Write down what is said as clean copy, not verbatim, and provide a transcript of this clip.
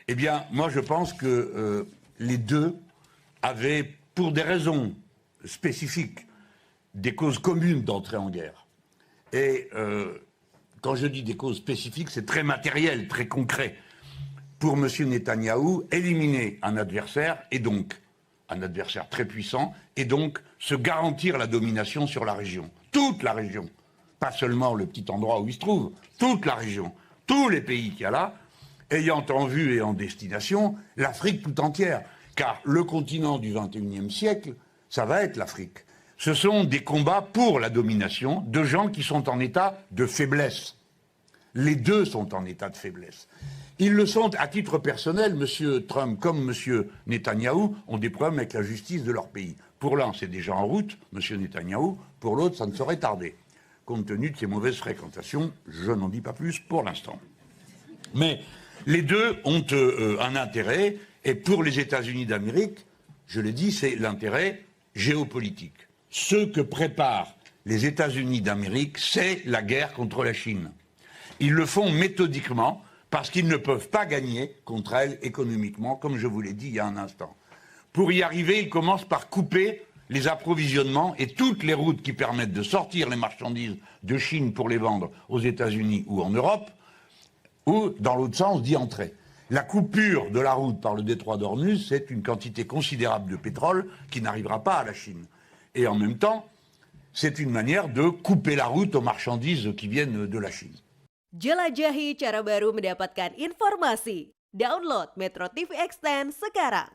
Eh bien, moi, je pense que les deux avaient, pour des raisons spécifiques, des causes communes d'entrer en guerre. Et quand je dis des causes spécifiques, c'est très matériel, très concret. Pour M. Netanyahou, éliminer un adversaire, et donc un adversaire très puissant, et donc se garantir la domination sur la région. Toute la région. Pas seulement le petit endroit où il se trouve, toute la région. Tous les pays qu'il y a là, ayant en vue et en destination l'Afrique tout entière. Car le continent du XXIe siècle, ça va être l'Afrique. Ce sont des combats pour la domination de gens qui sont en état de faiblesse. Les deux sont en état de faiblesse. Ils le sont à titre personnel. M. Trump comme M. Netanyahou ont des problèmes avec la justice de leur pays. Pour l'un, c'est déjà en route, M. Netanyahou. Pour l'autre, ça ne saurait tarder. Compte tenu de ses mauvaises fréquentations, je n'en dis pas plus pour l'instant. Mais les deux ont un intérêt, et pour les États-Unis d'Amérique, je l'ai dit, c'est l'intérêt géopolitique. Ce que préparent les États-Unis d'Amérique, c'est la guerre contre la Chine. Ils le font méthodiquement parce qu'ils ne peuvent pas gagner contre elle économiquement, comme je vous l'ai dit il y a un instant. Pour y arriver, ils commencent par couper les approvisionnements et toutes les routes qui permettent de sortir les marchandises de Chine pour les vendre aux États-Unis ou en Europe, ou, dans l'autre sens, d'y entrer. La coupure de la route par le détroit d'Ormuz, c'est une quantité considérable de pétrole qui n'arrivera pas à la Chine. Et en même temps, c'est une manière de couper la route aux marchandises qui viennent de la Chine. Jelajahi cara baru mendapatkan informasi. Download Metro TV Extend sekarang.